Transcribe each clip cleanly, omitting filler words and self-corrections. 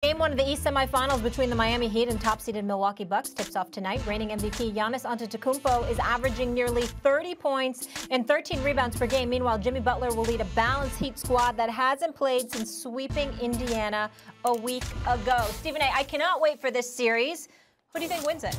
Game one of the East semifinals between the Miami Heat and top-seeded Milwaukee Bucks tips off tonight. Reigning MVP Giannis Antetokounmpo is averaging nearly 30 points and 13 rebounds per game. Meanwhile, Jimmy Butler will lead a balanced Heat squad that hasn't played since sweeping Indiana a week ago. Stephen A., I cannot wait for this series. Who do you think wins it?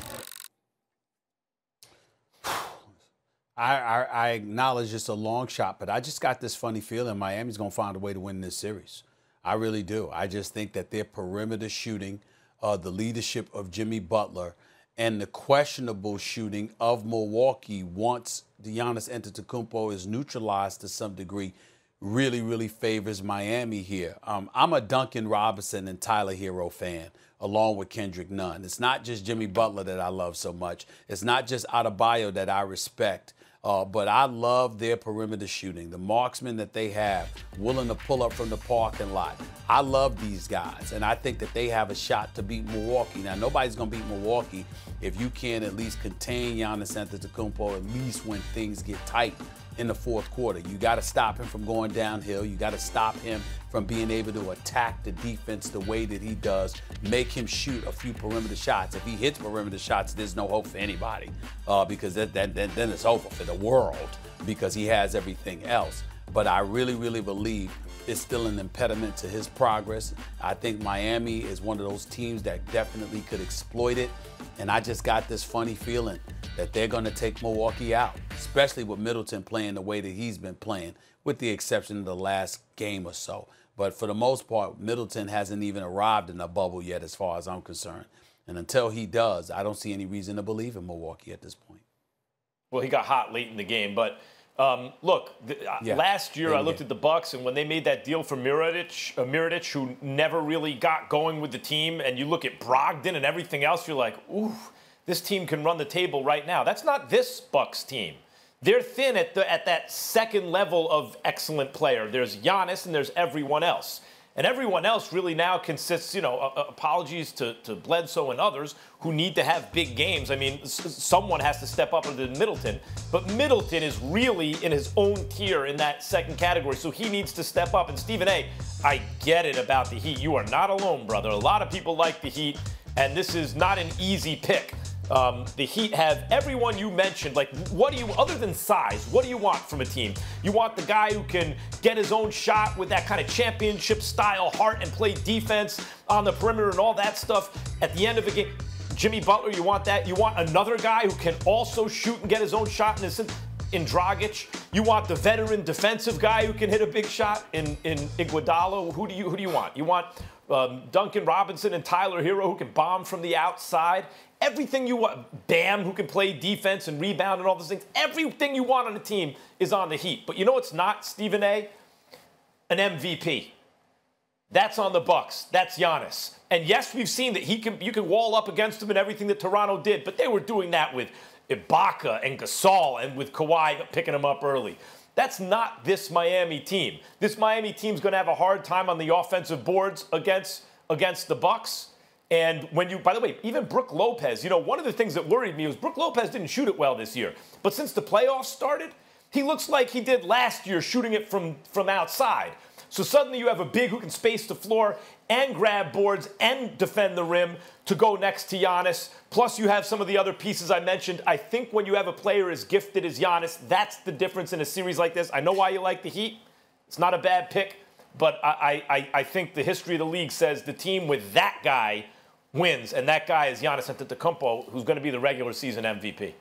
I acknowledge it's a long shot, but I just got this funny feeling Miami's going to find a way to win this series. I really do. I just think that their perimeter shooting, the leadership of Jimmy Butler, and the questionable shooting of Milwaukee once Giannis Antetokounmpo is neutralized to some degree really, really favors Miami here. I'm a Duncan Robinson and Tyler Hero fan, along with Kendrick Nunn. It's not just Jimmy Butler that I love so much. It's not just Adebayo that I respect. But I love their perimeter shooting, the marksmen that they have, willing to pull up from the parking lot. I love these guys, and I think that they have a shot to beat Milwaukee. Now, nobody's going to beat Milwaukee if you can at least contain Giannis Antetokounmpo, at least when things get tight in the fourth quarter. You got to stop him from going downhill. You got to stop him from being able to attack the defense the way that he does, make him shoot a few perimeter shots. If he hits perimeter shots, there's no hope for anybody because then it's over for the world because he has everything else. But I really, really believe it's still an impediment to his progress. I think Miami is one of those teams that definitely could exploit it. And I just got this funny feeling that they're going to take Milwaukee out, especially with Middleton playing the way that he's been playing, with the exception of the last game or so. But for the most part, Middleton hasn't even arrived in the bubble yet as far as I'm concerned. And until he does, I don't see any reason to believe in Milwaukee at this point. Well, he got hot late in the game, but look, last year I looked at the Bucks, and when they made that deal for Mirotic, who never really got going with the team, and you look at Brogdon and everything else, you're like, ooh, this team can run the table right now. That's not this Bucks team. They're thin at that second level of excellent player. There's Giannis and there's everyone else. And everyone else really now consists, apologies to Bledsoe and others who need to have big games. I mean, someone has to step up into Middleton. But Middleton is really in his own tier in that second category, so he needs to step up. And Stephen A., I get it about the Heat. You are not alone, brother. A lot of people like the Heat, and this is not an easy pick. The Heat have everyone you mentioned. Like, what do you, other than size, what do you want from a team? You want the guy who can get his own shot with that kind of championship-style heart and play defense on the perimeter and all that stuff at the end of the game. Jimmy Butler, you want that? You want another guy who can also shoot and get his own shot in Dragic? You want the veteran defensive guy who can hit a big shot in Iguodala? Who do you want? You want Duncan Robinson and Tyler Hero who can bomb from the outside? Everything you want, Bam, who can play defense and rebound and all those things. Everything you want on a team is on the Heat. But you know what's not, Stephen A.? An MVP. That's on the Bucks. That's Giannis. And yes, we've seen that you can wall up against him and everything that Toronto did, but they were doing that with Ibaka and Gasol and with Kawhi picking him up early. That's not this Miami team. This Miami team's going to have a hard time on the offensive boards against the Bucks. And when you, by the way, even Brook Lopez, one of the things that worried me was Brook Lopez didn't shoot it well this year. But since the playoffs started, he looks like he did last year shooting it from outside. So suddenly you have a big who can space the floor and grab boards and defend the rim to go next to Giannis. Plus you have some of the other pieces I mentioned. I think when you have a player as gifted as Giannis, that's the difference in a series like this. I know why you like the Heat. It's not a bad pick. But I think the history of the league says the team with that guy wins, and that guy is Giannis Antetokounmpo, who's going to be the regular season MVP.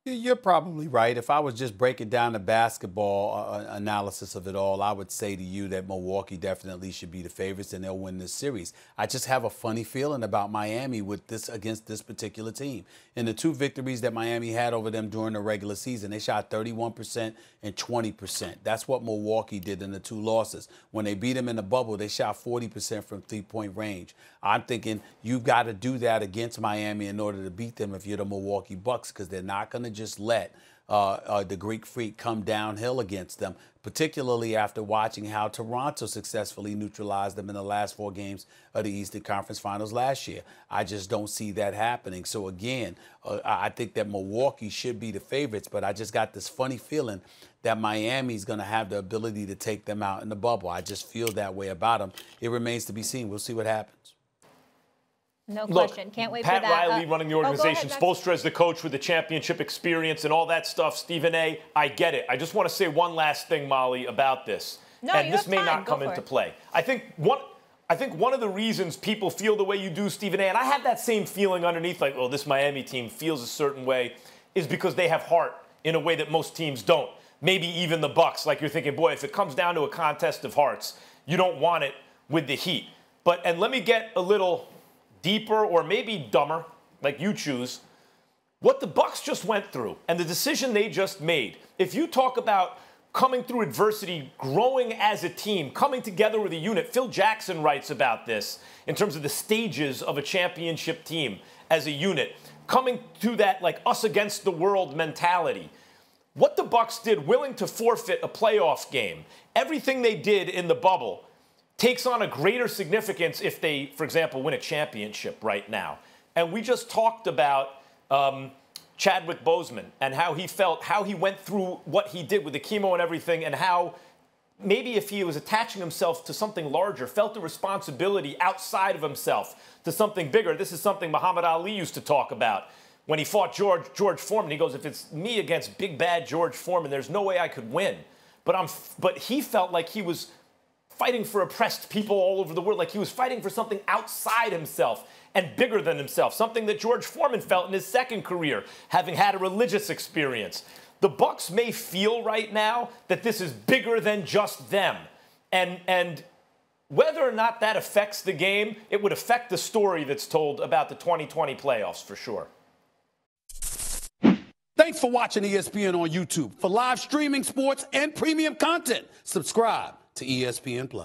You're probably right. If I was just breaking down the basketball analysis of it all, I would say to you that Milwaukee definitely should be the favorites and they'll win this series. I just have a funny feeling about Miami with this against this particular team. In the two victories that Miami had over them during the regular season, they shot 31% and 20%. That's what Milwaukee did in the two losses. When they beat them in the bubble, they shot 40% from three-point range. I'm thinking you've got to do that against Miami in order to beat them if you're the Milwaukee Bucks, because they're not going to just let the Greek Freak come downhill against them, particularly after watching how Toronto successfully neutralized them in the last 4 games of the Eastern Conference Finals last year. I just don't see that happening. So again, I think that Milwaukee should be the favorites, but I just got this funny feeling that Miami's going to have the ability to take them out in the bubble. I just feel that way about them. It remains to be seen. We'll see what happens. No question. Can't wait Pat for that. Riley running the organization, Spoelstra as the coach with the championship experience and all that stuff. Stephen A., I get it. I just want to say one last thing, Molly, about this. No, and you this have may time. not Go come for into it. play. I think one of the reasons people feel the way you do, Stephen A., and I have that same feeling underneath, like, oh, this Miami team feels a certain way, is because they have heart in a way that most teams don't. Maybe even the Bucks. Like, you're thinking, boy, if it comes down to a contest of hearts, you don't want it with the Heat. And let me get a little deeper or maybe dumber, like you choose, what the Bucks just went through and the decision they just made. If you talk about coming through adversity, growing as a team, coming together with a unit, Phil Jackson writes about this in terms of the stages of a championship team as a unit, coming to that like us against the world mentality. What the Bucks did, willing to forfeit a playoff game, everything they did in the bubble takes on a greater significance if they, for example, win a championship right now. And we just talked about Chadwick Boseman and how he felt, how he went through what he did with the chemo and everything, and how maybe if he was attaching himself to something larger, felt the responsibility outside of himself to something bigger. This is something Muhammad Ali used to talk about when he fought George Foreman. He goes, if it's me against big bad George Foreman, there's no way I could win. But he felt like he was fighting for oppressed people all over the world, like he was fighting for something outside himself and bigger than himself, something that George Foreman felt in his second career, having had a religious experience. The Bucks may feel right now that this is bigger than just them. And whether or not that affects the game, it would affect the story that's told about the 2020 playoffs for sure. Thanks for watching ESPN on YouTube. For live streaming sports and premium content, subscribe to ESPN+.